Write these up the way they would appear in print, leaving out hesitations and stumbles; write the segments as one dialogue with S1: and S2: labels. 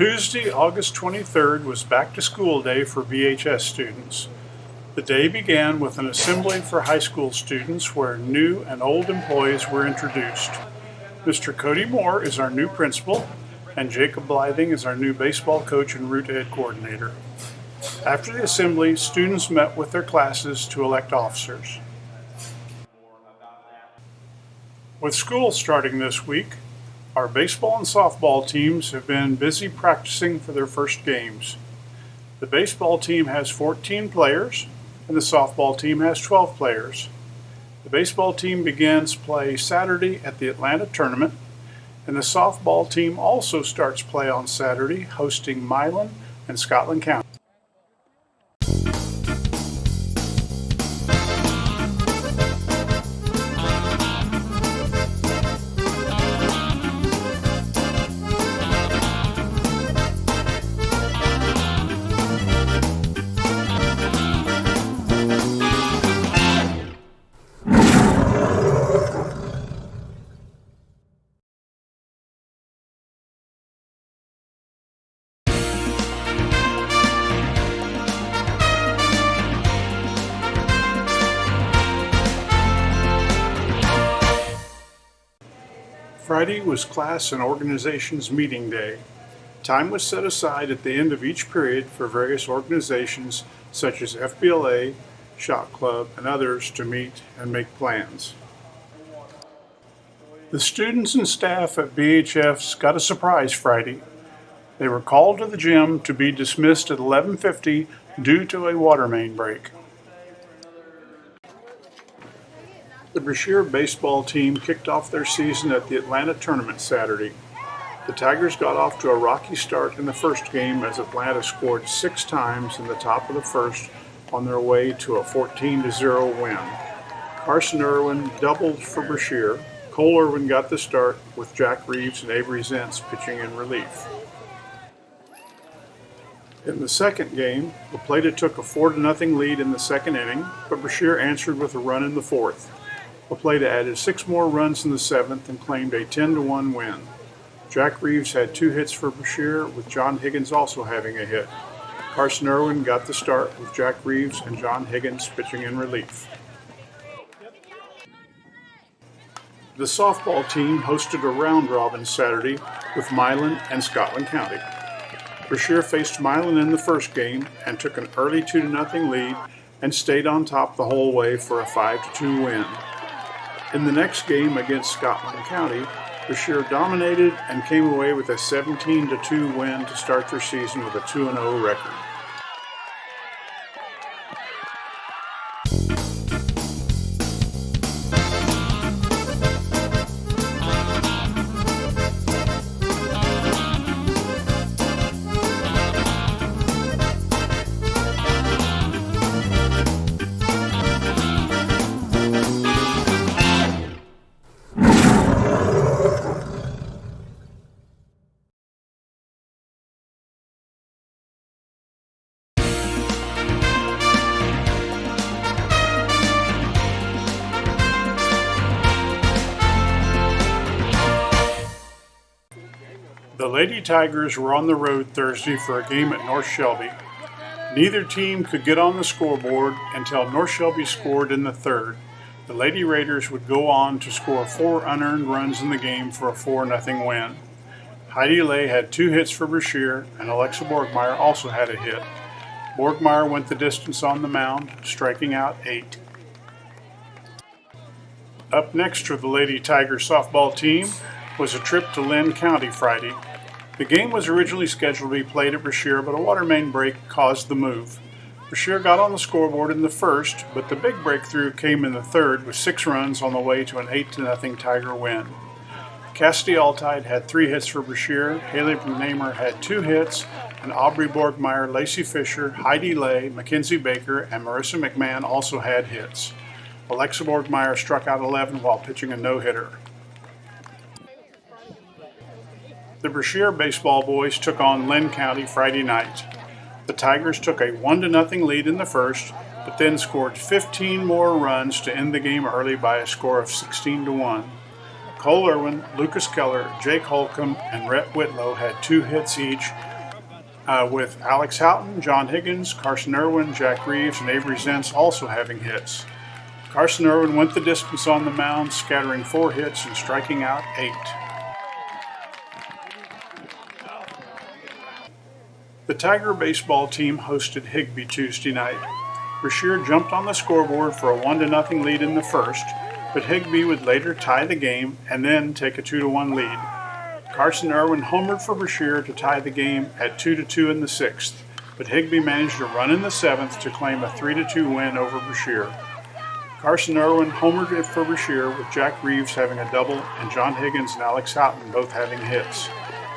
S1: Tuesday, August 23rd was back to school day for BHS students. The day began with an assembly for high school students where new and old employees were introduced. Mr. Cody Moore is our new principal, and Jacob Blything is our new baseball coach and route head coordinator. After the assembly, students met with their classes to elect officers. With school starting this week, our baseball and softball teams have been busy practicing for their first games. The baseball team has 14 players, and the softball team has 12 players. The baseball team begins play Saturday at the Atlanta tournament, and the softball team also starts play on Saturday, hosting Milan and Scotland County. Friday was class and organizations meeting day. Time was set aside at the end of each period for various organizations such as FBLA, Shop Club, and others to meet and make plans. The students and staff at BHF's got a surprise Friday. They were called to the gym to be dismissed at 11:50 due to a water main break. The Brashear baseball team kicked off their season at the Atlanta tournament Saturday. The Tigers got off to a rocky start in the first game as Atlanta scored 6 times in the top of the first on their way to a 14-0 win. Carson Irwin doubled for Brashear. Cole Irwin got the start with Jack Reeves and Avery Zentz pitching in relief. In the second game, La Plata took a 4-0 lead in the second inning, but Brashear answered with a run in the fourth. La Plata added 6 more runs in the seventh and claimed a 10-1 win. Jack Reeves had 2 hits for Brashear, with John Higgins also having a hit. Carson Irwin got the start with Jack Reeves and John Higgins pitching in relief. The softball team hosted a round robin Saturday with Milan and Scotland County. Brashear faced Milan in the first game and took an early 2-0 lead and stayed on top the whole way for a 5-2 win. In the next game against Scotland County, Brashear dominated and came away with a 17-2 win to start their season with a 2-0 record. The Lady Tigers were on the road Thursday for a game at North Shelby. Neither team could get on the scoreboard until North Shelby scored in the third. The Lady Raiders would go on to score 4 unearned runs in the game for a 4-0 win. Heidi Lay had 2 hits for Brashear, and Alexa Borgmeyer also had a hit. Borgmeyer went the distance on the mound, striking out 8. Up next for the Lady Tiger softball team was a trip to Lynn County Friday. The game was originally scheduled to be played at Brashear, but a water main break caused the move. Brashear got on the scoreboard in the first, but the big breakthrough came in the third with 6 runs on the way to an 8-0 Tiger win. Cassidy Altide had 3 hits for Brashear, Haley Namer had 2 hits, and Aubrey Borgmeyer, Lacey Fisher, Heidi Lay, Mackenzie Baker, and Marissa McMahon also had hits. Alexa Borgmeyer struck out 11 while pitching a no-hitter. The Brashear baseball boys took on Lynn County Friday night. The Tigers took a 1-0 lead in the first, but then scored 15 more runs to end the game early by a score of 16-1. Cole Irwin, Lucas Keller, Jake Holcomb, and Rhett Whitlow had 2 hits each, with Alex Houghton, John Higgins, Carson Irwin, Jack Reeves, and Avery Zentz also having hits. Carson Irwin went the distance on the mound, scattering 4 hits and striking out 8. The Tiger baseball team hosted Higbee Tuesday night. Brashear jumped on the scoreboard for a 1-0 lead in the first, but Higbee would later tie the game and then take a 2-1 lead. Carson Irwin homered for Brashear to tie the game at 2-2 in the 6th, but Higbee managed a run in the 7th to claim a 3-2 win over Brashear. Carson Irwin homered for Brashear with Jack Reeves having a double and John Higgins and Alex Houghton both having hits.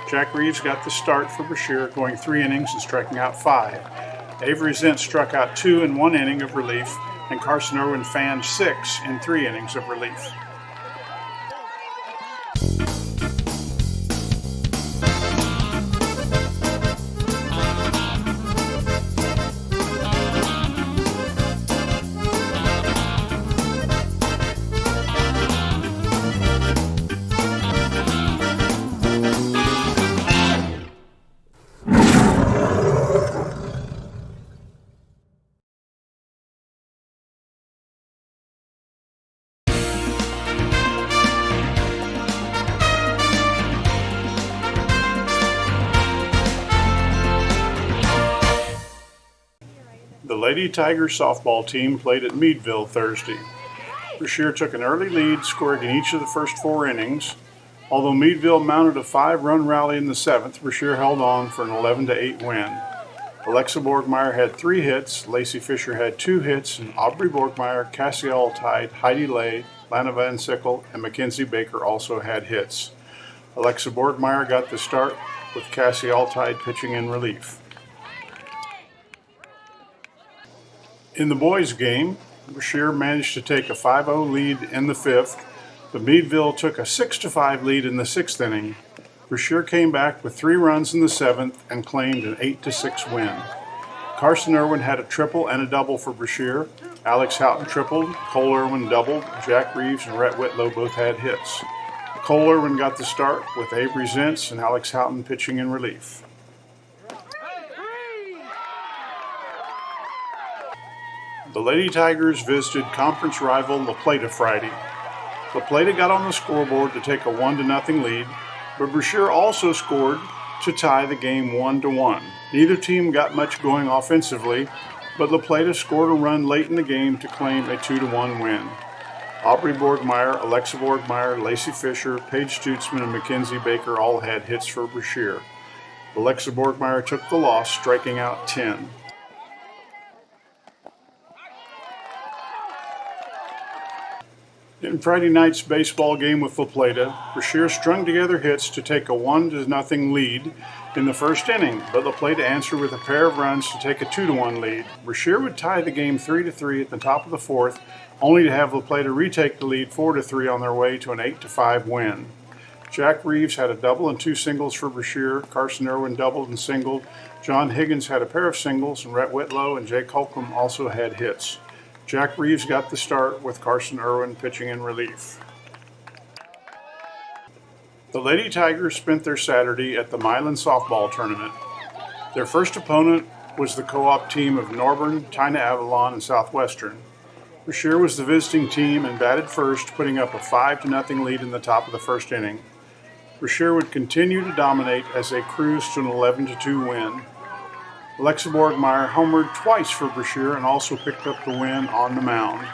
S1: Jack Reeves got the start for Brashear, going 3 innings and striking out 5. Avery Zentz struck out 2 in 1 inning of relief, and Carson Irwin fanned 6 in 3 innings of relief. The Lady Tigers softball team played at Meadville Thursday. Brashear took an early lead, scoring in each of the first 4 innings. Although Meadville mounted a 5-run rally in the 7th, Brashear held on for an 11-8 win. Alexa Borgmeyer had 3 hits, Lacey Fisher had 2 hits, and Aubrey Borgmeyer, Cassie Altide, Heidi Lay, Lana Van Sickle, and Mackenzie Baker also had hits. Alexa Borgmeyer got the start with Cassie Altide pitching in relief. In the boys' game, Brashear managed to take a 5-0 lead in the 5th, but Meadville took a 6-5 lead in the 6th inning. Brashear came back with 3 runs in the 7th and claimed an 8-6 win. Carson Irwin had a triple and a double for Brashear. Alex Houghton tripled, Cole Irwin doubled, Jack Reeves and Rhett Whitlow both had hits. Cole Irwin got the start with Avery Zentz and Alex Houghton pitching in relief. The Lady Tigers visited conference rival La Plata Friday. La Plata got on the scoreboard to take a 1-0 lead, but Brashear also scored to tie the game 1-1. Neither team got much going offensively, but La Plata scored a run late in the game to claim a 2-1 win. Aubrey Borgmeyer, Alexa Borgmeyer, Lacey Fisher, Paige Stutzman, and Mackenzie Baker all had hits for Brashear. Alexa Borgmeyer took the loss, striking out 10. In Friday night's baseball game with La Plata, Brashear strung together hits to take a 1-0 lead in the first inning, but La Plata answered with a pair of runs to take a 2-1 lead. Brashear would tie the game 3-3 at the top of the 4th, only to have La Plata retake the lead 4-3 on their way to an 8-5 win. Jack Reeves had a double and 2 singles for Brashear. Carson Irwin doubled and singled. John Higgins had a pair of singles, and Rhett Whitlow and Jake Holcomb also had hits. Jack Reeves got the start with Carson Irwin pitching in relief. The Lady Tigers spent their Saturday at the Milan softball tournament. Their first opponent was the co-op team of Norburn, Tina Avalon, and Southwestern. Brashear was the visiting team and batted first, putting up a 5-0 lead in the top of the first inning. Brashear would continue to dominate as they cruised to an 11-2 win. Alexa Borgmeyer homered twice for Brashear and also picked up the win on the mound.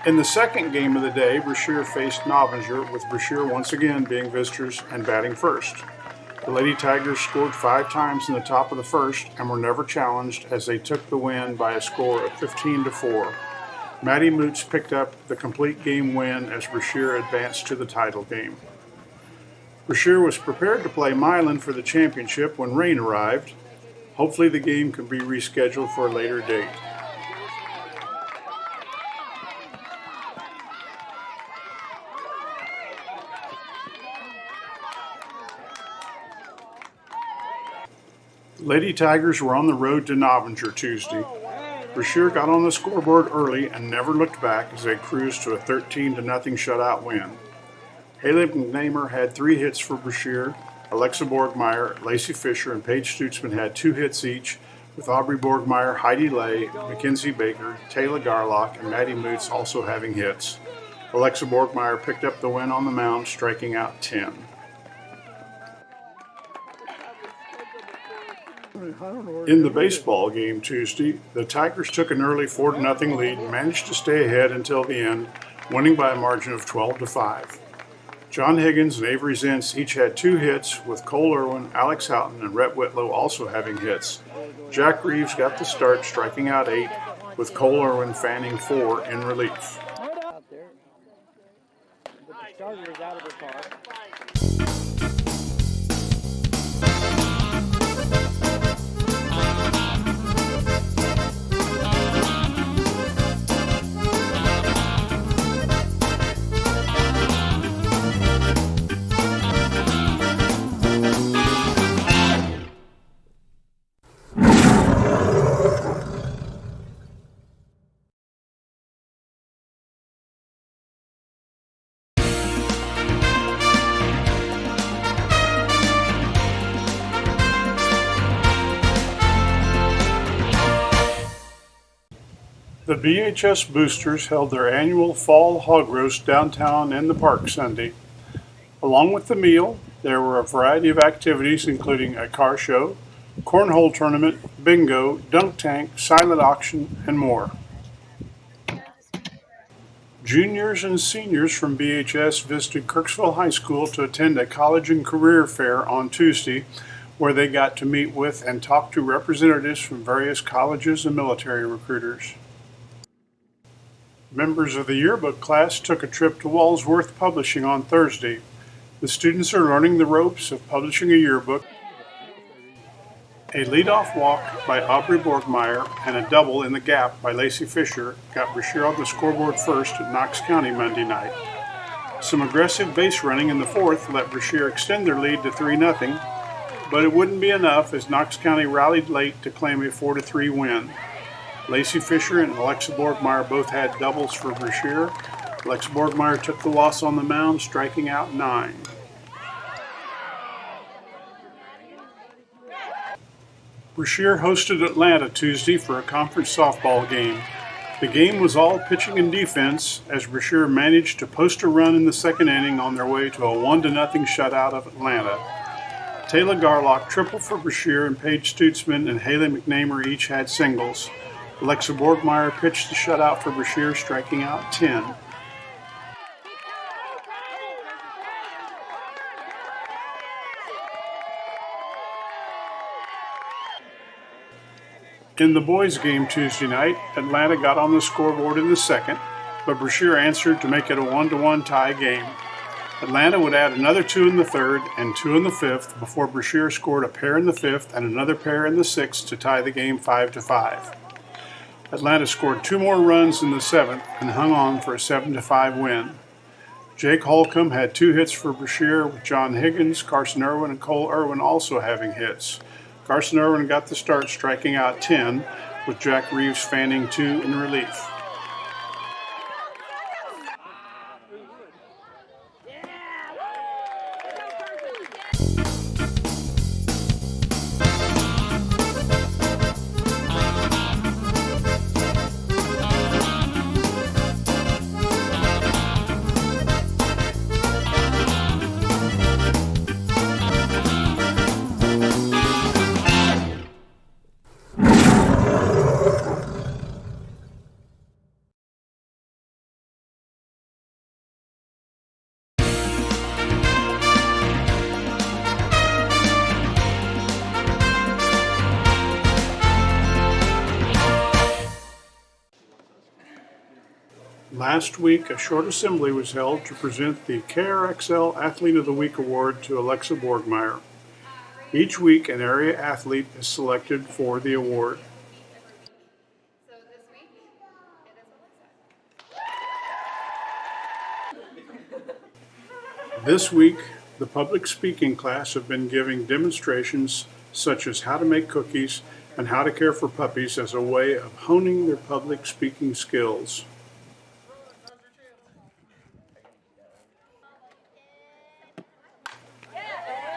S1: In the second game of the day, Brashear faced Novinger, with Brashear once again being visitors and batting first. The Lady Tigers scored 5 times in the top of the first and were never challenged as they took the win by a score of 15-4. Maddie Moots picked up the complete game win as Brashear advanced to the title game. Brashear was prepared to play Milan for the championship when rain arrived. Hopefully the game can be rescheduled for a later date. Lady Tigers were on the road to Novinger Tuesday. Brashear got on the scoreboard early and never looked back as they cruised to a 13-0 shutout win. Haley McNamer had 3 hits for Brashear. Alexa Borgmeyer, Lacey Fisher, and Paige Stutzman had 2 hits each, with Aubrey Borgmeyer, Heidi Lay, Mackenzie Baker, Taylor Garlock, and Maddie Moots also having hits. Alexa Borgmeyer picked up the win on the mound, striking out 10. In the baseball game Tuesday, the Tigers took an early 4-0 lead and managed to stay ahead until the end, winning by a margin of 12-5. John Higgins and Avery Zentz each had 2 hits, with Cole Irwin, Alex Houghton, and Rhett Whitlow also having hits. Jack Reeves got the start, striking out 8, with Cole Irwin fanning 4 in relief. The BHS Boosters held their annual fall hog roast downtown in the park Sunday. Along with the meal, there were a variety of activities including a car show, cornhole tournament, bingo, dunk tank, silent auction, and more. Juniors and seniors from BHS visited Kirksville High School to attend a college and career fair on Tuesday, where they got to meet with and talk to representatives from various colleges and military recruiters. Members of the yearbook class took a trip to Walsworth Publishing on Thursday. The students are learning the ropes of publishing a yearbook. A leadoff walk by Aubrey Borgmeyer and a double in the gap by Lacey Fisher got Brashear on the scoreboard first at Knox County Monday night. Some aggressive base running in the 4th let Brashear extend their lead to 3-0, but it wouldn't be enough as Knox County rallied late to claim a 4-3 win. Lacey Fisher and Alexa Borgmeyer both had doubles for Brashear. Alexa Borgmeyer took the loss on the mound, striking out 9. Brashear hosted Atlanta Tuesday for a conference softball game. The game was all pitching and defense as Brashear managed to post a run in the 2nd inning on their way to a 1-0 shutout of Atlanta. Taylor Garlock tripled for Brashear, and Paige Stutzman and Haley McNamer each had singles. Alexa Borgmeyer pitched the shutout for Brashear, striking out 10. In the boys' game Tuesday night, Atlanta got on the scoreboard in the 2nd, but Brashear answered to make it a 1-1 tie game. Atlanta would add another 2 in the 3rd and 2 in the 5th before Brashear scored a pair in the 5th and another pair in the 6th to tie the game 5-5. Atlanta scored 2 more runs in the 7th and hung on for a 7-5 win. Jake Holcomb had 2 hits for Brashear, with John Higgins, Carson Irwin, and Cole Irwin also having hits. Carson Irwin got the start, striking out 10, with Jack Reeves fanning 2 in relief. Last week, a short assembly was held to present the KRXL Athlete of the Week award to Alexa Borgmeyer. Each week, an area athlete is selected for the award. This week, the public speaking class have been giving demonstrations such as how to make cookies and how to care for puppies as a way of honing their public speaking skills.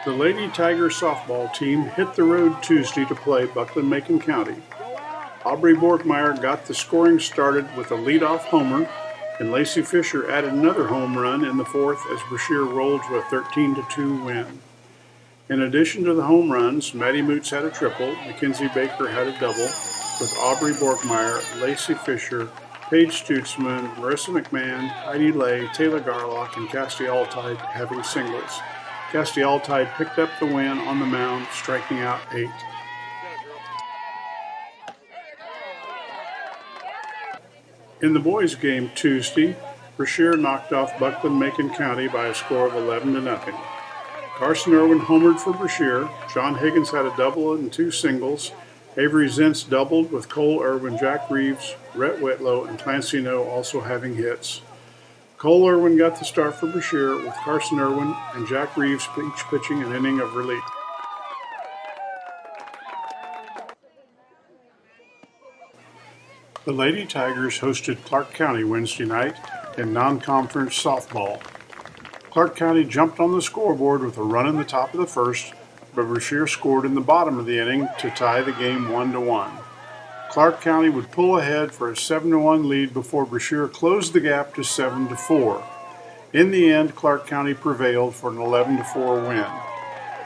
S1: The Lady Tiger softball team hit the road Tuesday to play Buckland-Macon County. Aubrey Borgmeyer got the scoring started with a leadoff homer, and Lacey Fisher added another home run in the fourth as Brashear rolled to a 13-2 win. In addition to the home runs, Maddie Moots had a triple, Mackenzie Baker had a double, with Aubrey Borgmeyer, Lacey Fisher, Paige Stutzman, Marissa McMahon, Heidi Lay, Taylor Garlock, and Cassidy Altide having singles. Cassidy Altide picked up the win on the mound, striking out 8. In the boys' game Tuesday, Brashear knocked off Buckland-Macon County by a score of 11-0. Carson Irwin homered for Brashear. John Higgins had a double and 2 singles. Avery Zentz doubled with Cole Irwin, Jack Reeves, Rhett Whitlow, and Clancy No also having hits. Cole Irwin got the start for Brashear with Carson Irwin and Jack Reeves each pitching an inning of relief. The Lady Tigers hosted Clark County Wednesday night in non-conference softball. Clark County jumped on the scoreboard with a run in the top of the first, but Brashear scored in the bottom of the inning to tie the game 1-1. Clark County would pull ahead for a 7-1 lead before Brashear closed the gap to 7-4. In the end, Clark County prevailed for an 11-4 win.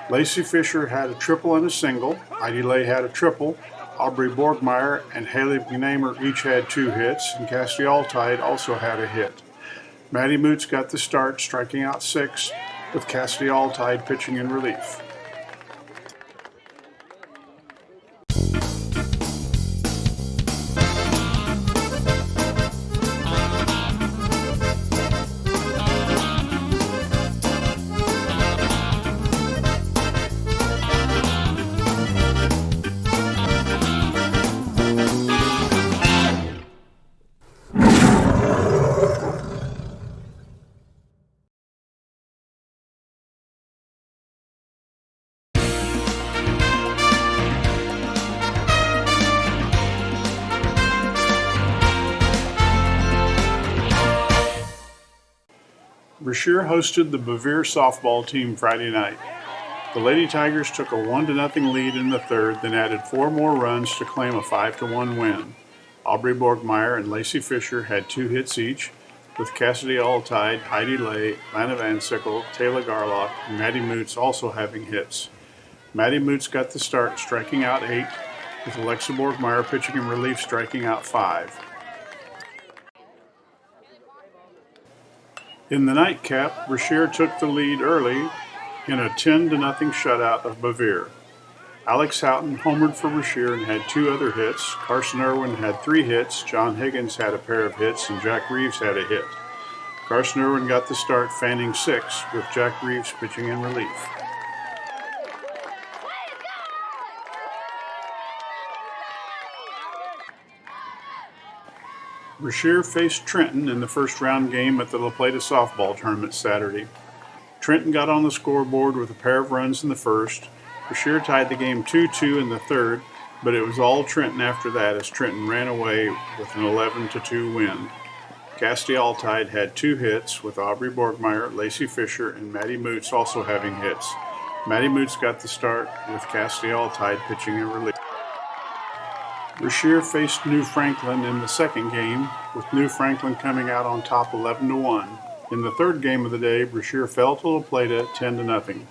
S1: Lacey Fisher had a triple and a single. Heidi Lay had a triple. Aubrey Borgmeyer and Haley McNamer each had 2 hits, and Cassidy Altide also had a hit. Maddie Moots got the start, striking out 6, with Cassidy Altide pitching in relief. Brashear hosted the Bevere softball team Friday night. The Lady Tigers took a 1-0 lead in the third, then added 4 more runs to claim a 5-1 win. Aubrey Borgmeyer and Lacey Fisher had 2 hits each, with Cassidy Altide, Heidi Lay, Lana Van Sickle, Taylor Garlock, and Maddie Moots also having hits. Maddie Moots got the start, striking out 8, with Alexa Borgmeyer pitching in relief, striking out 5. In the nightcap, Brashear took the lead early in a 10-0 shutout of Bevere. Alex Houghton homered for Brashear and had 2 other hits. Carson Irwin had 3 hits. John Higgins had a pair of hits, and Jack Reeves had a hit. Carson Irwin got the start, fanning 6, with Jack Reeves pitching in relief. Brashear faced Trenton in the first-round game at the La Plata softball tournament Saturday. Trenton got on the scoreboard with a pair of runs in the first. Brashear tied the game 2-2 in the third, but it was all Trenton after that as Trenton ran away with an 11-2 win. Cassidy Altide had 2 hits, with Aubrey Borgmeyer, Lacey Fisher, and Maddie Moots also having hits. Maddie Moots got the start, with Cassidy Altide pitching in relief. Brashear faced New Franklin in the second game, with New Franklin coming out on top 11-1. In the third game of the day, Brashear fell to La Plata 10-0.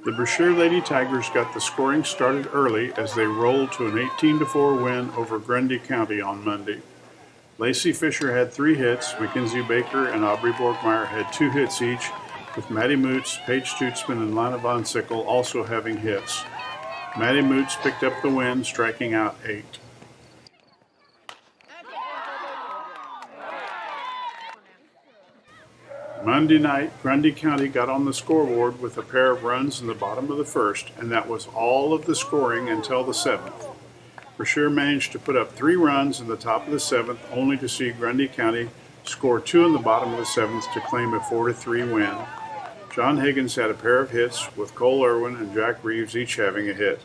S1: The Brashear Lady Tigers got the scoring started early as they rolled to an 18-4 win over Grundy County on Monday. Lacey Fisher had 3 hits, Mackenzie Baker and Aubrey Borgmeyer had 2 hits each, with Maddie Moots, Paige Stutzman, and Lana Von Sickle also having hits. Maddie Moots picked up the win, striking out 8. Monday night, Grundy County got on the scoreboard with a pair of runs in the bottom of the first, and that was all of the scoring until the 7th. Brashear managed to put up 3 runs in the top of the 7th, only to see Grundy County score 2 in the bottom of the 7th to claim a 4-3 win. John Higgins had a pair of hits, with Cole Irwin and Jack Reeves each having a hit.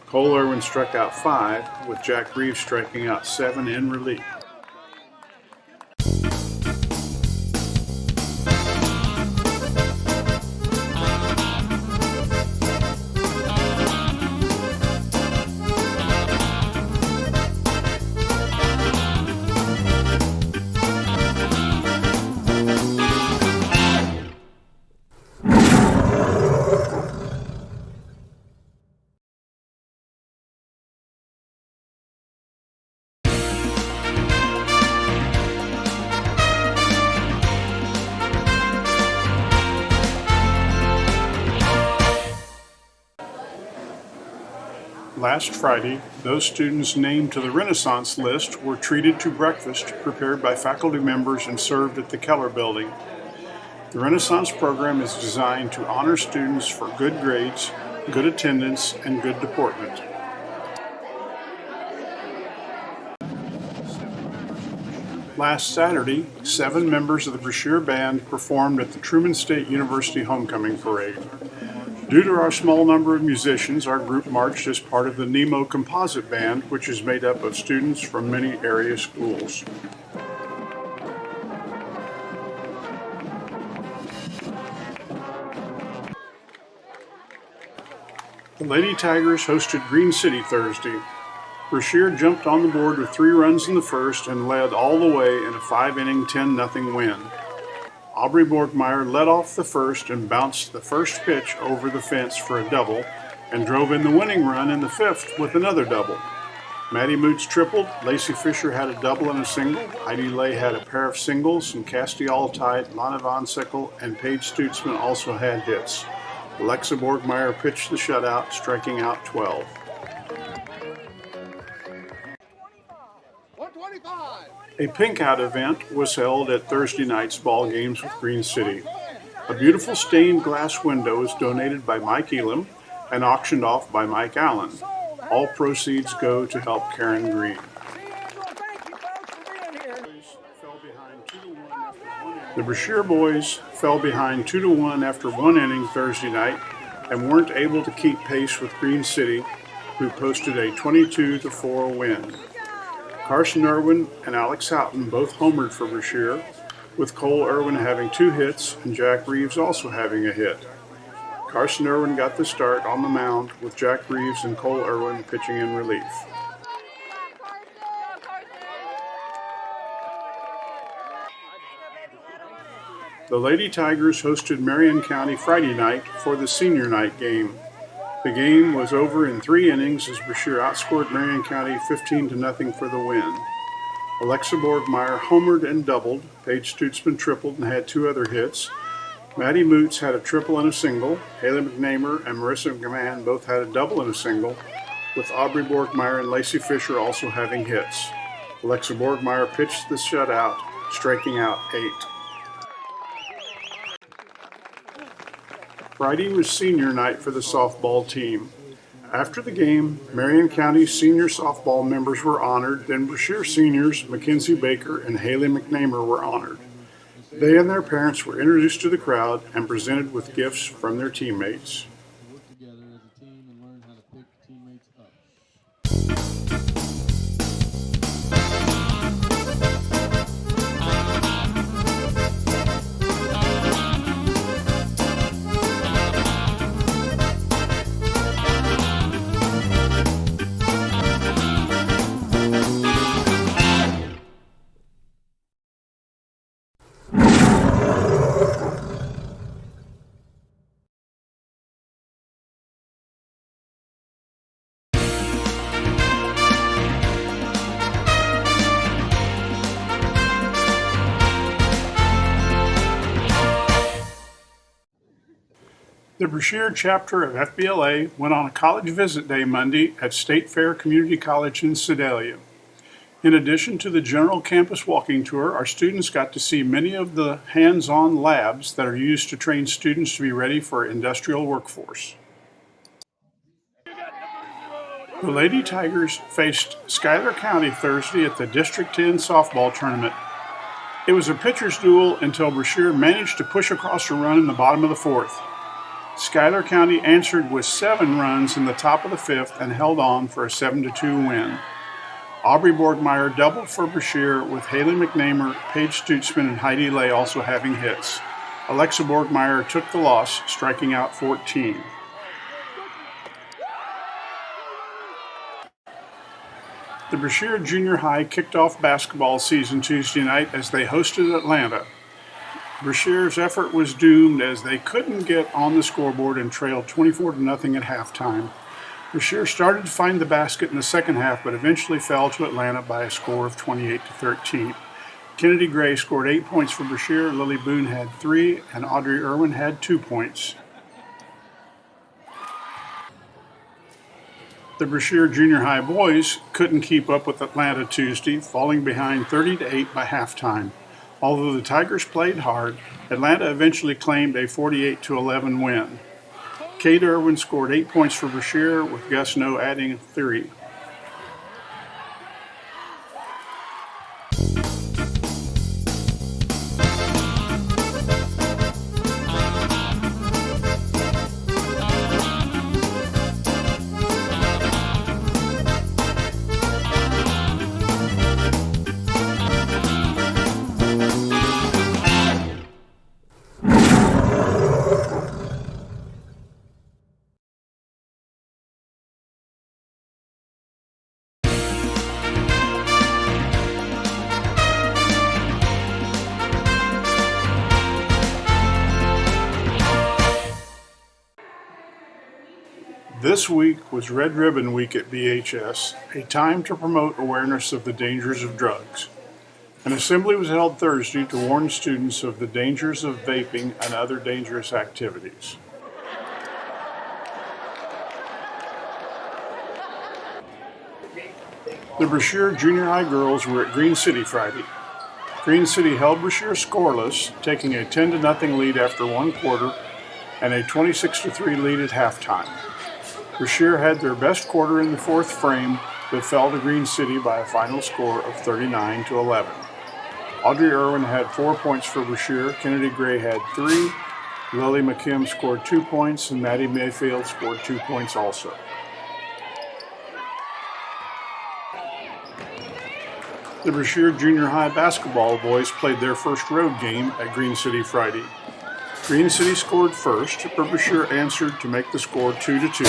S1: Cole Irwin struck out 5, with Jack Reeves striking out 7 in relief. Last Friday, those students named to the Renaissance list were treated to breakfast prepared by faculty members and served at the Keller Building. The Renaissance program is designed to honor students for good grades, good attendance, and good deportment. Last Saturday, 7 members of the Brashear Band performed at the Truman State University Homecoming Parade. Due to our small number of musicians, our group marched as part of the Nemo Composite Band, which is made up of students from many area schools. The Lady Tigers hosted Green City Thursday. Brashear jumped on the board with 3 runs in the first and led all the way in a 5-inning 10-0 win. Aubrey Borgmeyer led off the first and bounced the first pitch over the fence for a double and drove in the winning run in the 5th with another double. Maddie Moots tripled, Lacey Fisher had a double and a single, Heidi Lay had a pair of singles, and Castiel tied, Lana Von Sickle and Paige Stutzman also had hits. Alexa Borgmeyer pitched the shutout, striking out 12. A pink out event was held at Thursday night's ball games with Green City. A beautiful stained glass window was donated by Mike Elam and auctioned off by Mike Allen. All proceeds go to help Karen Green. The Brashear boys fell behind 2-1 after 1 inning Thursday night and weren't able to keep pace with Green City, who posted a 22-4 win. Carson Irwin and Alex Houghton both homered for Brashear, with Cole Irwin having 2 hits and Jack Reeves also having a hit. Carson Irwin got the start on the mound with Jack Reeves and Cole Irwin pitching in relief. The Lady Tigers hosted Marion County Friday night for the senior night game. The game was over in 3 innings as Brashear outscored Marion County 15-0 for the win. Alexa Borgmeyer homered and doubled, Paige Stutzman tripled and had 2 other hits. Maddie Moots had a triple and a single, Haley McNamer and Marissa McMahon both had a double and a single, with Aubrey Borgmeyer and Lacey Fisher also having hits. Alexa Borgmeyer pitched the shutout, striking out 8. Friday was senior night for the softball team. After the game, Marion County senior softball members were honored, then Brashear seniors Mackenzie Baker and Haley McNamer were honored. They and their parents were introduced to the crowd and presented with gifts from their teammates.
S2: Work together as a team and learn how to pick teammates up.
S1: The Brashear chapter of FBLA went on a college visit day Monday at State Fair Community College in Sedalia. In addition to the general campus walking tour, our students got to see many of the hands-on labs that are used to train students to be ready for industrial workforce. The Lady Tigers faced Schuyler County Thursday at the District 10 softball tournament. It was a pitcher's duel until Brashear managed to push across a run in the bottom of the 4th. Schuyler County answered with 7 runs in the top of the 5th and held on for a 7-2 win. Aubrey Borgmeyer doubled for Brashear with Haley McNamer, Paige Stutzman, and Heidi Lay also having hits. Alexa Borgmeyer took the loss, striking out 14. The Brashear Junior High kicked off basketball season Tuesday night as they hosted Atlanta. Brashear's effort was doomed as they couldn't get on the scoreboard and trailed 24-0 at halftime. Brashear started to find the basket in the second half, but eventually fell to Atlanta by a score of 28-13. Kennedy Gray scored 8 points for Brashear, Lily Boone had 3, and Audrey Irwin had 2 points. The Brashear Junior High boys couldn't keep up with Atlanta Tuesday, falling behind 30-8 by halftime. Although the Tigers played hard, Atlanta eventually claimed a 48-11 win. Cade Irwin scored 8 points for Brashear, with Gus No adding 3. This week was Red Ribbon Week at BHS, a time to promote awareness of the dangers of drugs. An assembly was held Thursday to warn students of the dangers of vaping and other dangerous activities. The Brashear Junior High girls were at Green City Friday. Green City held Brashear scoreless, taking a 10-0 lead after one quarter and a 26-3 lead at halftime. Brashear had their best quarter in the fourth frame, but fell to Green City by a final score of 39-11. Audrey Irwin had 4 points for Brashear, Kennedy Gray had 3, Lily McKim scored 2 points, and Maddie Mayfield scored 2 points also. The Brashear Junior High basketball boys played their first road game at Green City Friday. Green City scored first, but Brashear answered to make the score 2-2.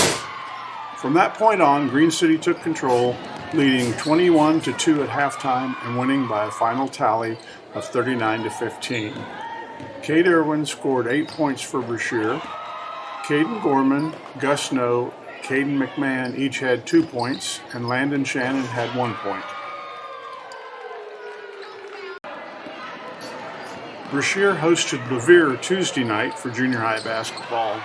S1: From that point on, Green City took control, leading 21-2 at halftime and winning by a final tally of 39-15. Cade Irwin scored 8 points for Brashear. Caden Gorman, Gus No, Caden McMahon each had 2 points, and Landon Shannon had 1 point. Brashear hosted Bevere Tuesday night for junior high basketball.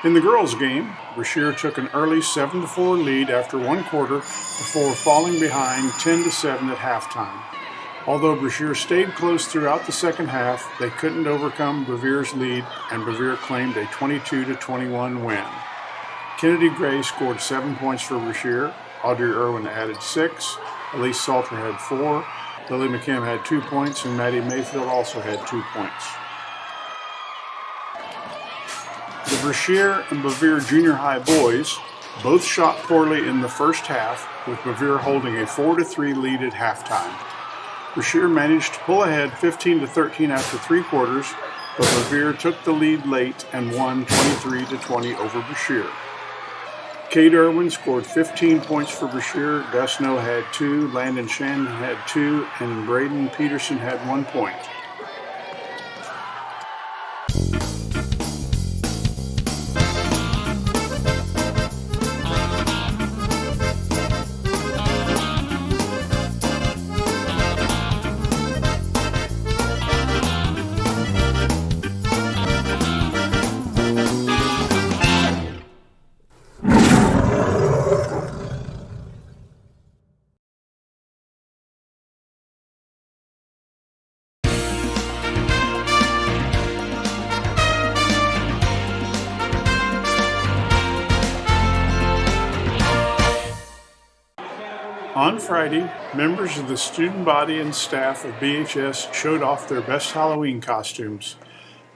S1: In the girls' game, Brashear took an early 7-4 lead after one quarter before falling behind 10-7 at halftime. Although Brashear stayed close throughout the second half, they couldn't overcome Bevere's lead, and Bevere claimed a 22-21 win. Kennedy Gray scored 7 points for Brashear, Audrey Irwin added 6, Elise Salter had 4, Lily McKim had 2 points, and Maddie Mayfield also had 2 points. The Brashear and Bevere Junior High boys both shot poorly in the first half, with Bevere holding a 4-3 lead at halftime. Brashear managed to pull ahead 15-13 after 3 quarters, but Bevere took the lead late and won 23-20 over Brashear. Cade Irwin scored 15 points for Brashear, Gus No had 2, Landon Shannon had 2, and Braden Peterson had 1 point. On Friday, members of the student body and staff of BHS showed off their best Halloween costumes.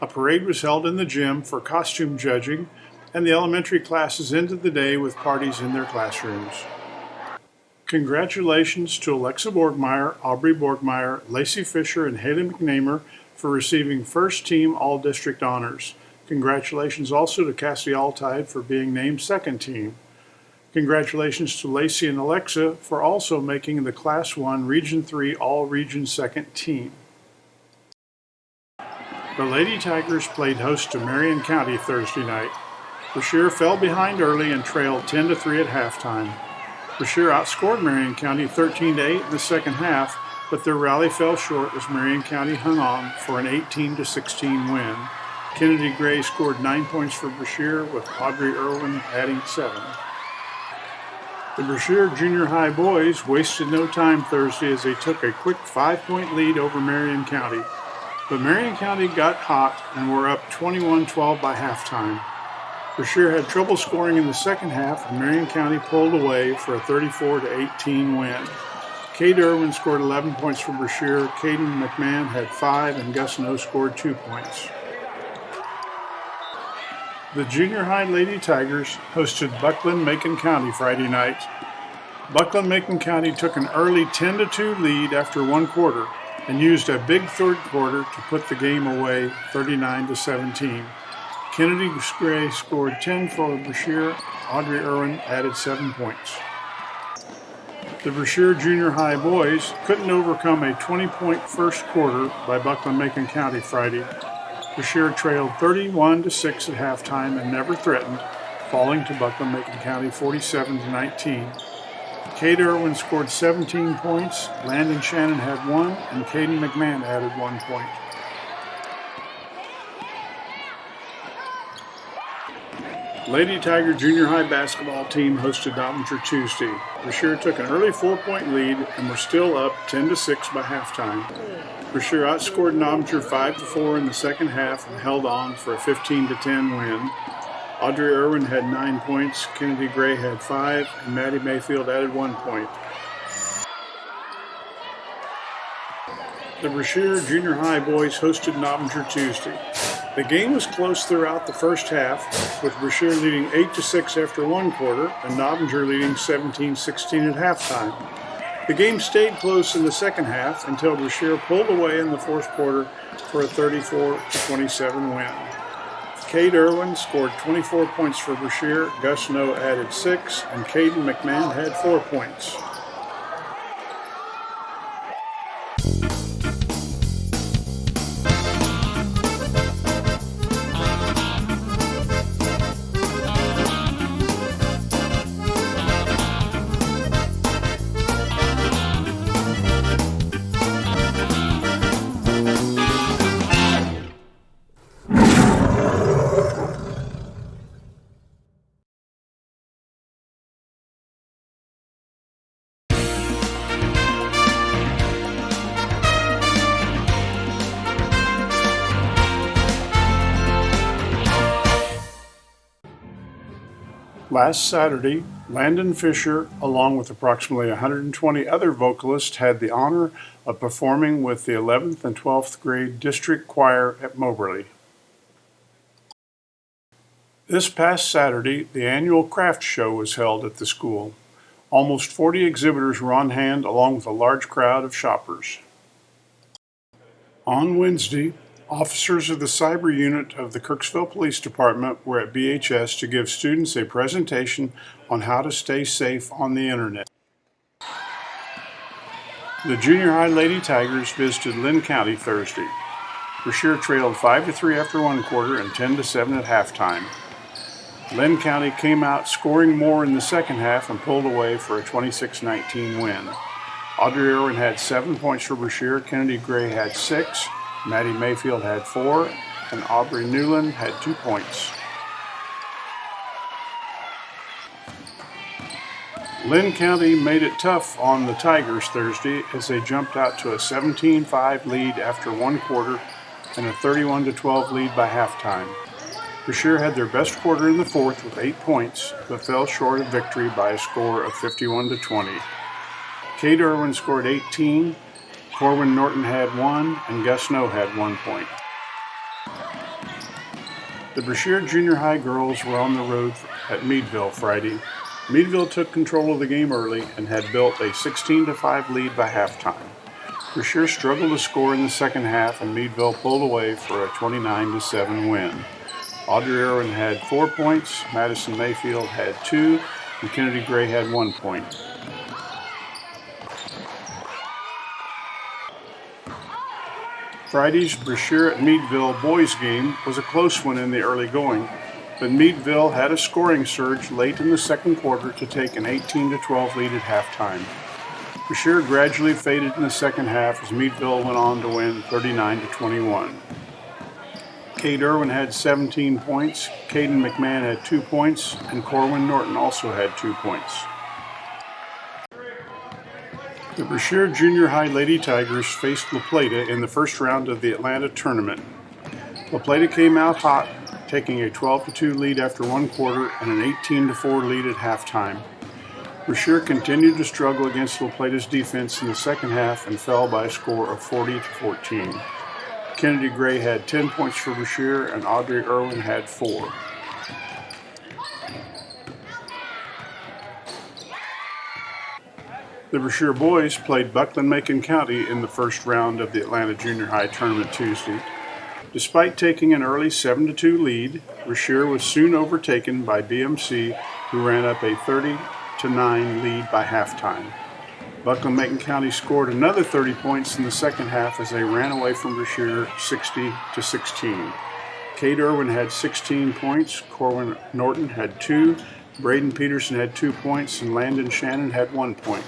S1: A parade was held in the gym for costume judging, and the elementary classes ended the day with parties in their classrooms. Congratulations to Alexa Borgmeyer, Aubrey Borgmeyer, Lacey Fisher, and Haley McNamer for receiving first team all-district honors. Congratulations also to Cassie Altide for being named second team. Congratulations to Lacey and Alexa for also making the Class 1 Region 3 All-Region second team. The Lady Tigers played host to Marion County Thursday night. Brashear fell behind early and trailed 10-3 at halftime. Brashear outscored Marion County 13-8 in the second half, but their rally fell short as Marion County hung on for an 18-16 win. Kennedy Gray scored 9 points for Brashear, with Audrey Irwin adding 7. The Brashear Junior High boys wasted no time Thursday as they took a quick 5-point lead over Marion County. But Marion County got hot and were up 21-12 by halftime. Brashear had trouble scoring in the second half, and Marion County pulled away for a 34-18 win. Cade Irwin scored 11 points for Brashear, Caden McMahon had 5, and Gus No scored 2 points. The Junior High Lady Tigers hosted Buckland-Macon County Friday night. Buckland-Macon County took an early 10-2 lead after one quarter and used a big third quarter to put the game away 39-17. Kennedy Gray scored 10 for Brashear. Audrey Irwin added 7 points. The Brashear Junior High boys couldn't overcome a 20-point first quarter by Buckland-Macon County Friday. Brashear trailed 31-6 at halftime and never threatened, falling to Buckland-Macon County 47-19. Cade Irwin scored 17 points, Landon Shannon had 1, and Caden McMahon added 1 point. Lady Tiger Junior High basketball team hosted Nottinger Tuesday. Brashear took an early 4-point lead and were still up 10-6 by halftime. Brashear outscored Nottinger 5-4 in the second half and held on for a 15-10 win. Audrey Irwin had 9 points, Kennedy Gray had 5, and Maddie Mayfield added 1 point. The Brashear Junior High boys hosted Nottinger Tuesday. The game was close throughout the first half, with Brashear leading 8-6 after one quarter and Nottinger leading 17-16 at halftime. The game stayed close in the second half until Brashear pulled away in the fourth quarter for a 34-27 win. Cade Irwin scored 24 points for Brashear, Gus No added 6, and Caden McMahon had 4 points. Last Saturday, Landon Fisher, along with approximately 120 other vocalists, had the honor of performing with the 11th and 12th grade district choir at Moberly. This past Saturday, the annual craft show was held at the school. Almost 40 exhibitors were on hand, along with a large crowd of shoppers. On Wednesday, officers of the cyber unit of the Kirksville Police Department were at BHS to give students a presentation on how to stay safe on the internet. The Junior High Lady Tigers visited Lynn County Thursday. Brashear trailed 5-3 after one quarter and 10-7 at halftime. Lynn County came out scoring more in the second half and pulled away for a 26-19 win. Audrey Irwin had 7 points for Brashear, Kennedy Gray had 6, Maddie Mayfield had 4, and Aubrey Newland had 2 points. Lynn County made it tough on the Tigers Thursday as they jumped out to a 17-5 lead after one quarter and a 31-12 lead by halftime. Brashear had their best quarter in the fourth with 8 points, but fell short of victory by a score of 51-20. Cade Irwin scored 18, Corwin Norton had 1, and Gus No had 1 point. The Brashear Junior High girls were on the road at Meadville Friday. Meadville took control of the game early and had built a 16-5 lead by halftime. Brashear struggled to score in the second half, and Meadville pulled away for a 29-7 win. Audrey Irwin had 4 points, Madison Mayfield had 2, and Kennedy Gray had 1 point. Friday's Brashear at Meadville boys game was a close one in the early going, but Meadville had a scoring surge late in the second quarter to take an 18-12 lead at halftime. Brashear gradually faded in the second half as Meadville went on to win 39-21. Cade Irwin had 17 points, Caden McMahon had 2 points, and Corwin Norton also had 2 points. The Brashear Junior High Lady Tigers faced La Plata in the first round of the Atlanta tournament. La Plata came out hot, taking a 12-2 lead after one quarter and an 18-4 lead at halftime. Brashear continued to struggle against La Plata's defense in the second half and fell by a score of 40-14. Kennedy Gray had 10 points for Brashear and Audrey Irwin had 4. The Brashear boys played Buckland-Macon County in the first round of the Atlanta Junior High Tournament Tuesday. Despite taking an early 7-2 lead, Brashear was soon overtaken by BMC, who ran up a 30-9 lead by halftime. Buckland-Macon County scored another 30 points in the second half as they ran away from Brashear 60-16. Kate Irwin had 16 points, Corwin Norton had 2, Braden Peterson had 2 points, and Landon Shannon had 1 point.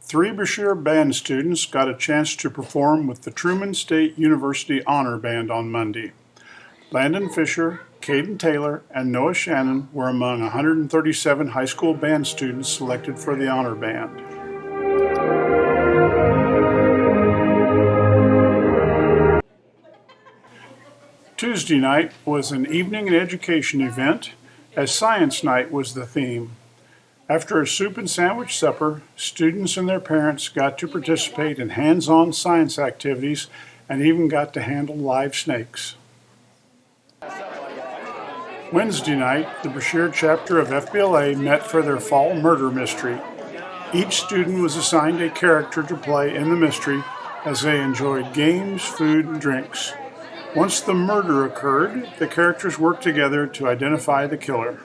S1: Three Brashear band students got a chance to perform with the Truman State University Honor Band on Monday. Landon Fisher, Caden Taylor, and Noah Shannon were among 137 high school band students selected for the Honor Band. Tuesday night was an evening and education event, as Science Night was the theme. After a soup and sandwich supper, students and their parents got to participate in hands-on science activities and even got to handle live snakes. Wednesday night, the Brashear chapter of FBLA met for their fall murder mystery. Each student was assigned a character to play in the mystery as they enjoyed games, food, and drinks. Once the murder occurred, the characters worked together to identify the killer.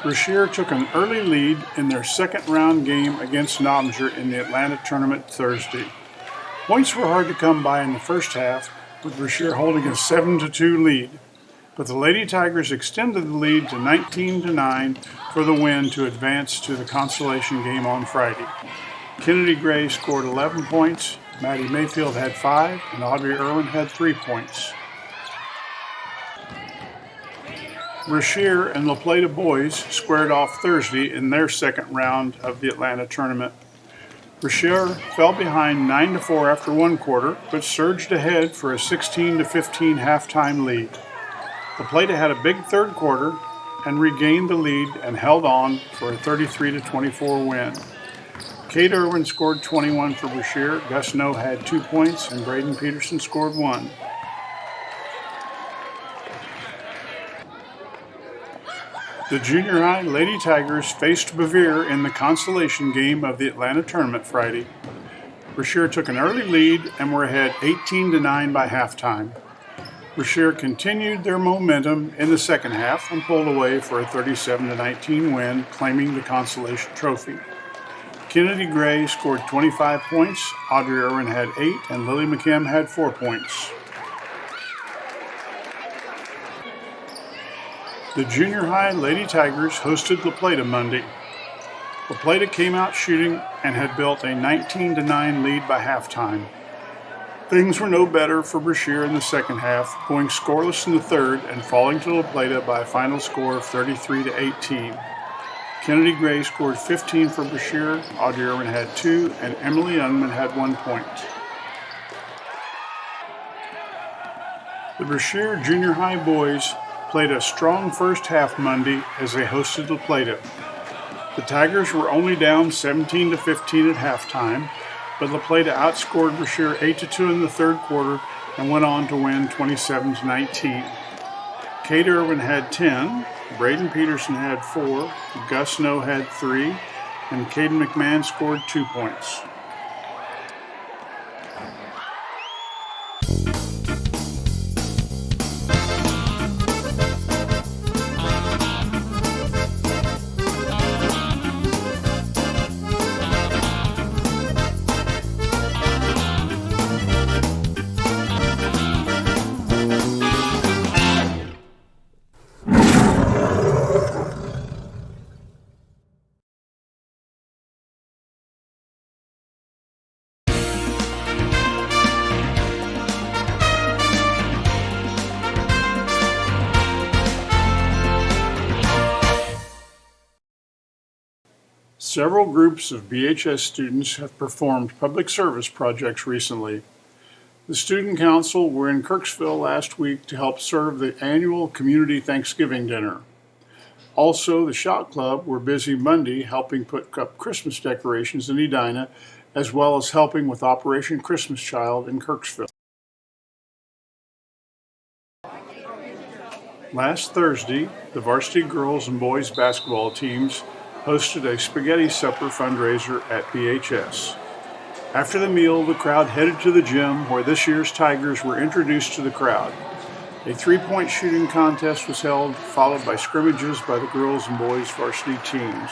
S1: Brashear took an early lead in their second round game against Nottinger in the Atlanta tournament Thursday. Points were hard to come by in the first half, with Brashear holding a 7-2 lead, but the Lady Tigers extended the lead to 19-9 for the win to advance to the consolation game on Friday. Kennedy Gray scored 11 points, Maddie Mayfield had 5, and Audrey Irwin had 3 points. Brashear and La Plata boys squared off Thursday in their second round of the Atlanta tournament. Brashear fell behind 9-4 after one quarter, but surged ahead for a 16-15 halftime lead. La Plata had a big third quarter and regained the lead and held on for a 33-24 win. Kate Irwin scored 21 for Brashear, Gus Noe had 2 points, and Braden Peterson scored 1. The junior high Lady Tigers faced Bevere in the consolation game of the Atlanta tournament Friday. Brashear took an early lead and were ahead 18-9 by halftime. Brashear continued their momentum in the second half and pulled away for a 37-19 win, claiming the consolation trophy. Kennedy Gray scored 25 points, Audrey Irwin had 8, and Lily McKim had 4 points. The junior high Lady Tigers hosted La Plata Monday. La Plata came out shooting and had built a 19-9 lead by halftime. Things were no better for Brashear in the second half, going scoreless in the third and falling to La Plata by a final score of 33-18. Kennedy Gray scored 15 for Brashear, Audrey Irwin had 2, and Emily Youngman had 1 point. The Brashear junior high boys played a strong first half Monday as they hosted La Plata. The Tigers were only down 17-15 at halftime, but La Plata outscored Brashear 8-2 in the third quarter and went on to win 27-19. Kate Irwin had 10, Braden Peterson had 4, Gus Noe had 3, and Caden McMahon scored 2 points. Several groups of BHS students have performed public service projects recently. The Student Council were in Kirksville last week to help serve the annual Community Thanksgiving Dinner. Also, the Shot Club were busy Monday helping put up Christmas decorations in Edina, as well as helping with Operation Christmas Child in Kirksville. Last Thursday, the varsity girls and boys basketball teams hosted a spaghetti supper fundraiser at BHS. After the meal, the crowd headed to the gym where this year's Tigers were introduced to the crowd. A three-point shooting contest was held, followed by scrimmages by the girls and boys varsity teams.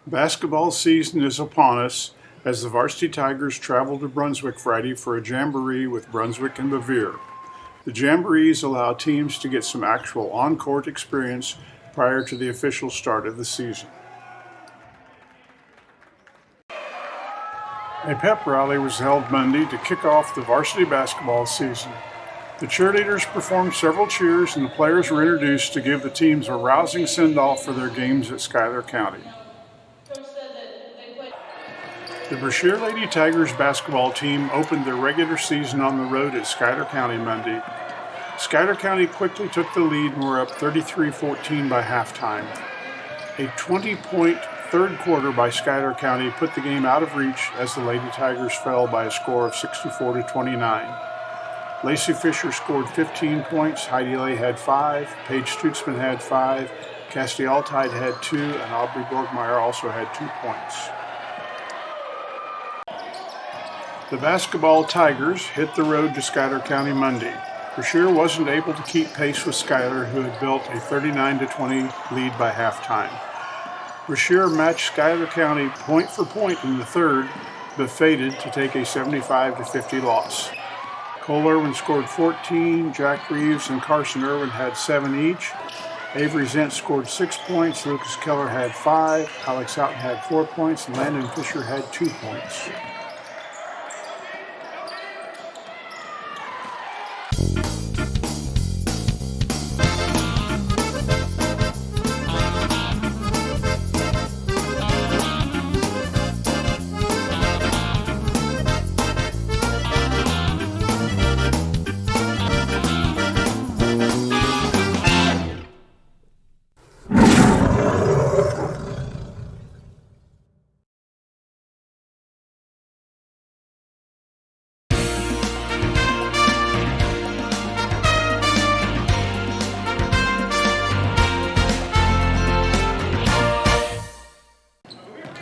S1: Basketball season is upon us as the varsity Tigers travel to Brunswick Friday for a jamboree with Brunswick and Bevere. The jamborees allow teams to get some actual on-court experience prior to the official start of the season. A pep rally was held Monday to kick off the varsity basketball season. The cheerleaders performed several cheers and the players were introduced to give the teams a rousing send-off for their games at Schuyler County. The Brashear Lady Tigers basketball team opened their regular season on the road at Schuyler County Monday. Schuyler County quickly took the lead and were up 33-14 by halftime. A 20-point third quarter by Schuyler County put the game out of reach as the Lady Tigers fell by a score of 64-29. Lacey Fisher scored 15 points, Heidi Lay had 5, Paige Stutzman had 5, Cassidy Altide had 2, and Aubrey Borgmeyer also had 2 points. The basketball Tigers hit the road to Schuyler County Monday. Brashear wasn't able to keep pace with Schuyler, who had built a 39-20 lead by halftime. Brashear matched Schuyler County point for point in the third, but faded to take a 75-50 loss. Cole Irwin scored 14, Jack Reeves and Carson Irwin had 7 each. Avery Zent scored 6 points, Lucas Keller had 5, Alex Houghton had 4 points, and Landon Fisher had 2 points.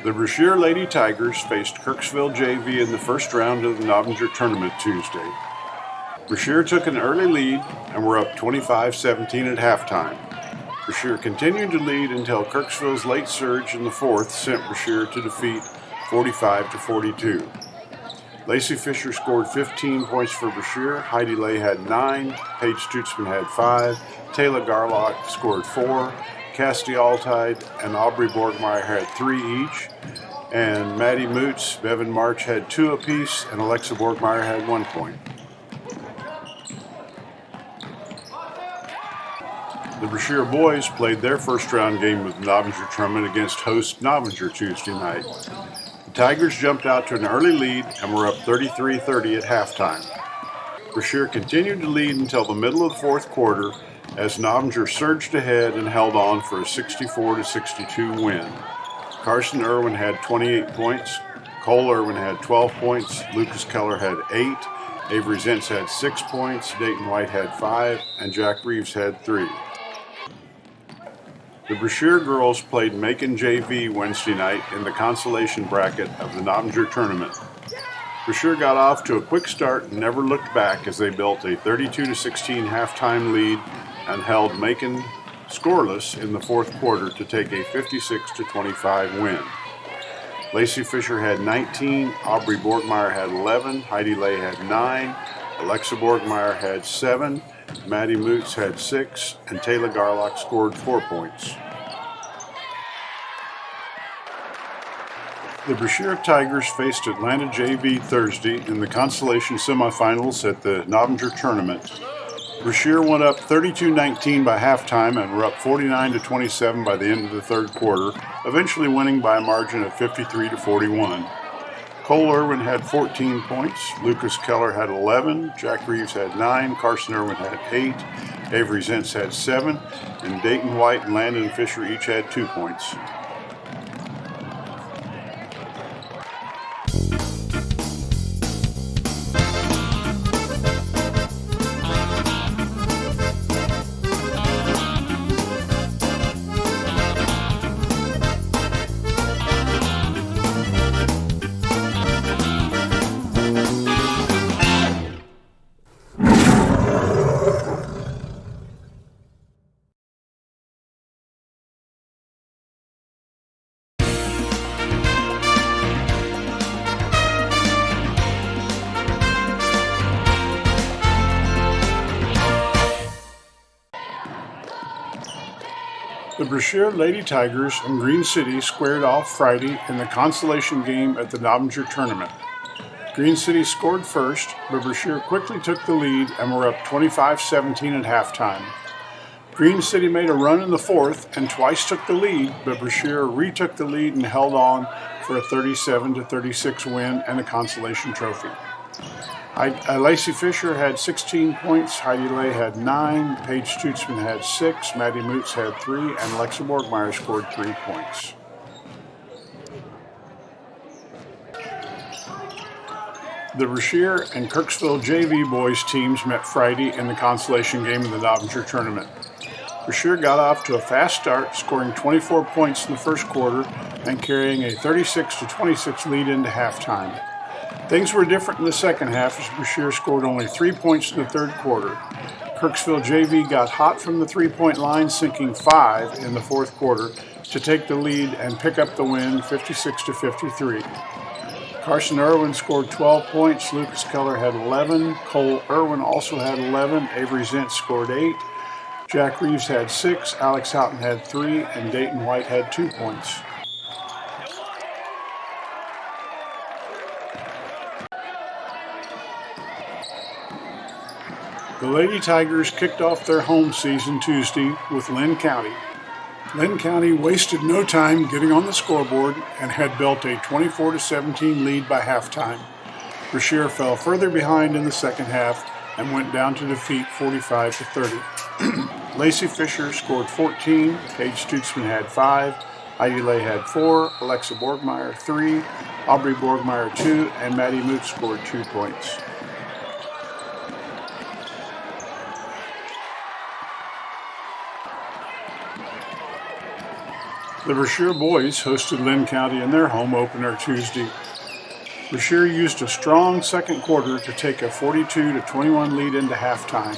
S1: The Brashear Lady Tigers faced Kirksville JV in the first round of the Nobbinger Tournament Tuesday. Brashear took an early lead and were up 25-17 at halftime. Brashear continued to lead until Kirksville's late surge in the fourth sent Brashear to defeat 45-42. Lacey Fisher scored 15 points for Brashear, Heidi Lay had 9, Paige Stutzman had 5, Taylor Garlock scored 4, Cassidy Altide and Aubrey Borgmeyer had 3 each, and Maddie Moots, Bevan March had 2 apiece, and Alexa Borgmeyer had 1 point. The Brashear boys played their first round game of the Nobbinger Tournament against host Nobbinger Tuesday night. The Tigers jumped out to an early lead and were up 33-30 at halftime. Brashear continued to lead until the middle of the fourth quarter as Nobbinger surged ahead and held on for a 64-62 win. Carson Irwin had 28 points, Cole Irwin had 12 points, Lucas Keller had 8, Avery Zentz had 6 points, Dayton White had 5, and Jack Reeves had 3. The Brashear girls played Macon JV Wednesday night in the consolation bracket of the Nobbinger Tournament. Brashear got off to a quick start and never looked back as they built a 32-16 halftime lead and held Macon scoreless in the fourth quarter to take a 56-25 win. Lacey Fisher had 19, Aubrey Borgmeyer had 11, Heidi Lay had 9, Alexa Borgmeyer had 7, Maddie Moots had 6, and Taylor Garlock scored 4 points. The Brashear Tigers faced Atlanta JV Thursday in the consolation semifinals at the Nobbinger Tournament. Brashear went up 32-19 by halftime and were up 49-27 by the end of the third quarter, eventually winning by a margin of 53-41. Cole Irwin had 14 points, Lucas Keller had 11, Jack Reeves had 9, Carson Irwin had 8, Avery Zentz had 7, and Dayton White and Landon Fisher each had 2 points. The Brashear Lady Tigers and Green City squared off Friday in the consolation game at the Nobbinger Tournament. Green City scored first, but Brashear quickly took the lead and were up 25-17 at halftime. Green City made a run in the fourth and twice took the lead, but Brashear retook the lead and held on for a 37-36 win and a consolation trophy. Lacey Fisher had 16 points, Heidi Lay had 9, Paige Stutzman had 6, Maddie Moots had 3, and Alexa Borgmeyer scored 3 points. The Brashear and Kirksville JV boys teams met Friday in the consolation game of the Nobbinger Tournament. Brashear got off to a fast start, scoring 24 points in the first quarter and carrying a 36-26 lead into halftime. Things were different in the second half as Brashear scored only 3 points in the third quarter. Kirksville JV got hot from the three-point line, sinking 5 in the fourth quarter to take the lead and pick up the win 56-53. Carson Irwin scored 12 points, Lucas Keller had 11, Cole Irwin also had 11, Avery Zentz scored 8, Jack Reeves had 6, Alex Houghton had 3, and Dayton White had 2 points. The Lady Tigers kicked off their home season Tuesday with Lynn County. Lynn County wasted no time getting on the scoreboard and had built a 24-17 lead by halftime. Brashear fell further behind in the second half and went down to defeat 45-30. Lacey Fisher scored 14, Paige Stutzman had 5, Heidi Lay had 4, Alexa Borgmeyer 3, Aubrey Borgmeyer 2, and Maddie Moots scored 2 points. The Brashear boys hosted Lynn County in their home opener Tuesday. Brashear used a strong second quarter to take a 42-21 lead into halftime.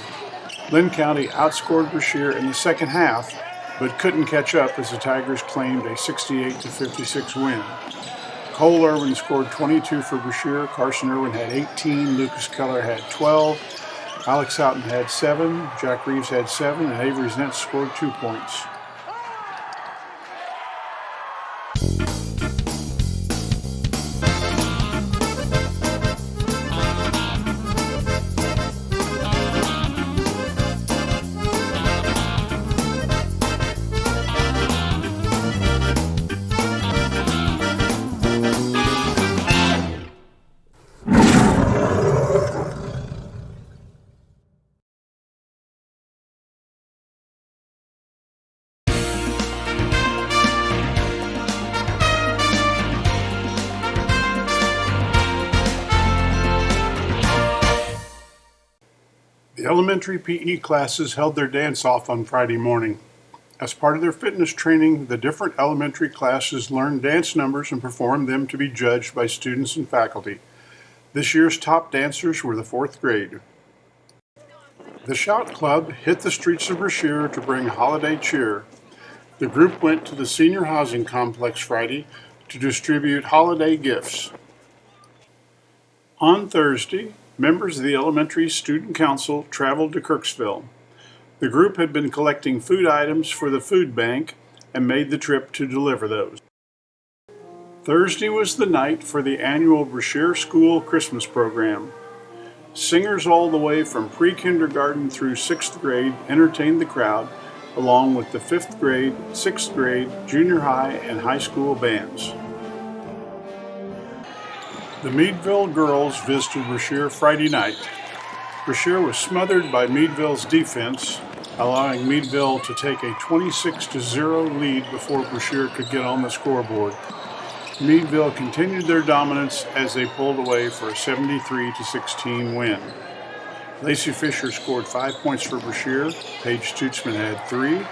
S1: Lynn County outscored Brashear in the second half, but couldn't catch up as the Tigers claimed a 68-56 win. Cole Irwin scored 22 for Brashear, Carson Irwin had 18, Lucas Keller had 12, Alex Houghton had 7, Jack Reeves had 7, and Avery Zentz scored 2 points. The elementary PE classes held their dance-off on Friday morning. As part of their fitness training, the different elementary classes learned dance numbers and performed them to be judged by students and faculty. This year's top dancers were the 4th grade. The Shout Club hit the streets of Brashear to bring holiday cheer. The group went to the senior housing complex Friday to distribute holiday gifts. On Thursday, members of the Elementary Student Council traveled to Kirksville. The group had been collecting food items for the food bank and made the trip to deliver those. Thursday was the night for the annual Brashear School Christmas program. Singers all the way from pre-kindergarten through 6th grade entertained the crowd, along with the 5th grade, 6th grade, junior high, and high school bands. The Meadville girls visited Brashear Friday night. Brashear was smothered by Meadville's defense, allowing Meadville to take a 26-0 lead before Brashear could get on the scoreboard. Meadville continued their dominance as they pulled away for a 73-16 win. Lacey Fisher scored 5 points for Brashear. Paige Stutzman had 3.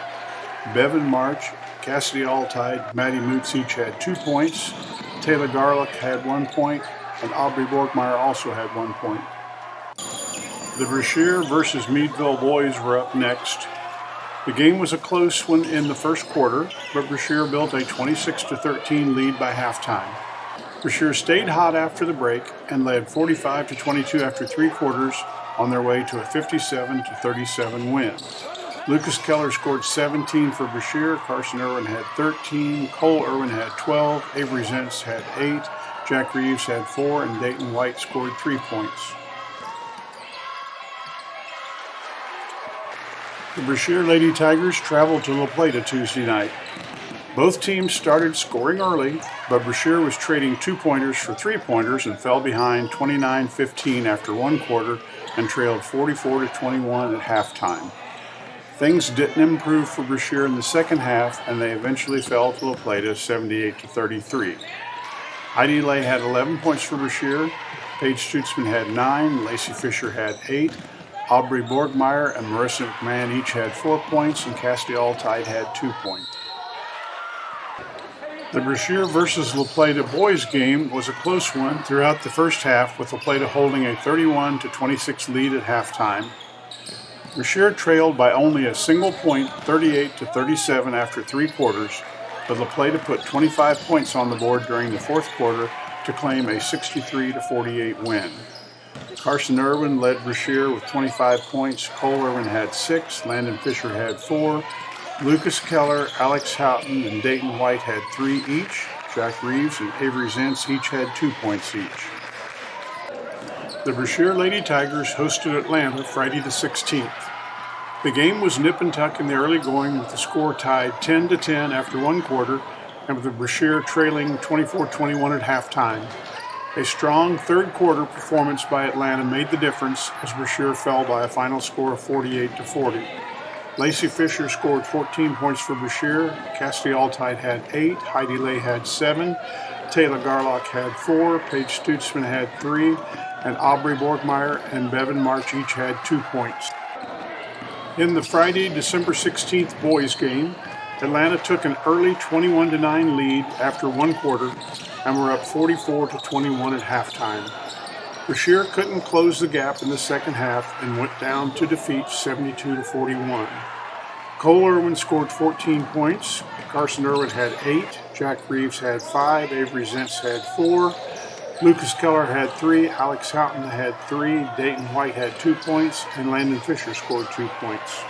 S1: Bevan March, Cassidy Alltide, Maddie Moots each had 2 points. Taylor Garlick had 1 point, and Aubrey Borgmeyer also had 1 point. The Brashear versus Meadville boys were up next. The game was a close one in the first quarter, but Brashear built a 26-13 lead by halftime. Brashear stayed hot after the break and led 45-22 after 3 quarters on their way to a 57-37 win. Lucas Keller scored 17 for Brashear, Carson Irwin had 13, Cole Irwin had 12, Avery Zentz had 8, Jack Reeves had 4, and Dayton White scored 3 points. The Brashear Lady Tigers traveled to La Plata Tuesday night. Both teams started scoring early, but Brashear was trading 2-pointers for 3-pointers and fell behind 29-15 after 1 quarter and trailed 44-21 at halftime. Things didn't improve for Brashear in the second half, and they eventually fell to La Plata 78-33. Heidi Lay had 11 points for Brashear, Paige Stutzman had 9, Lacey Fisher had 8, Aubrey Borgmeyer and Marissa McMahon each had 4 points, and Cassidy Alltide had 2 points. The Brashear versus La Plata boys game was a close one throughout the first half, with La Plata holding a 31-26 lead at halftime. Brashear trailed by only a single point, 38-37 after 3 quarters, but La Plata put 25 points on the board during the fourth quarter to claim a 63-48 win. Carson Irwin led Brashear with 25 points, Cole Irwin had 6, Landon Fisher had 4, Lucas Keller, Alex Houghton, and Dayton White had 3 each, Jack Reeves and Avery Zentz each had 2 points each. The Brashear Lady Tigers hosted Atlanta Friday the 16th. The game was nip and tuck in the early going, with the score tied 10-10 after 1 quarter, and with the Brashear trailing 24-21 at halftime. A strong third quarter performance by Atlanta made the difference as Brashear fell by a final score of 48-40. Lacey Fisher scored 14 points for Brashear, Cassidy Alltide had 8, Heidi Lay had 7, Taylor Garlock had 4, Paige Stutzman had 3, and Aubrey Borgmeyer and Bevan March each had 2 points. In the Friday, December 16th boys game, Atlanta took an early 21-9 lead after 1 quarter and were up 44-21 at halftime. Brashear couldn't close the gap in the second half and went down to defeat 72-41. Cole Irwin scored 14 points, Carson Irwin had 8, Jack Reeves had 5, Avery Zentz had 4, Lucas Keller had 3, Alex Houghton had 3, Dayton White had 2 points, and Landon Fisher scored 2 points.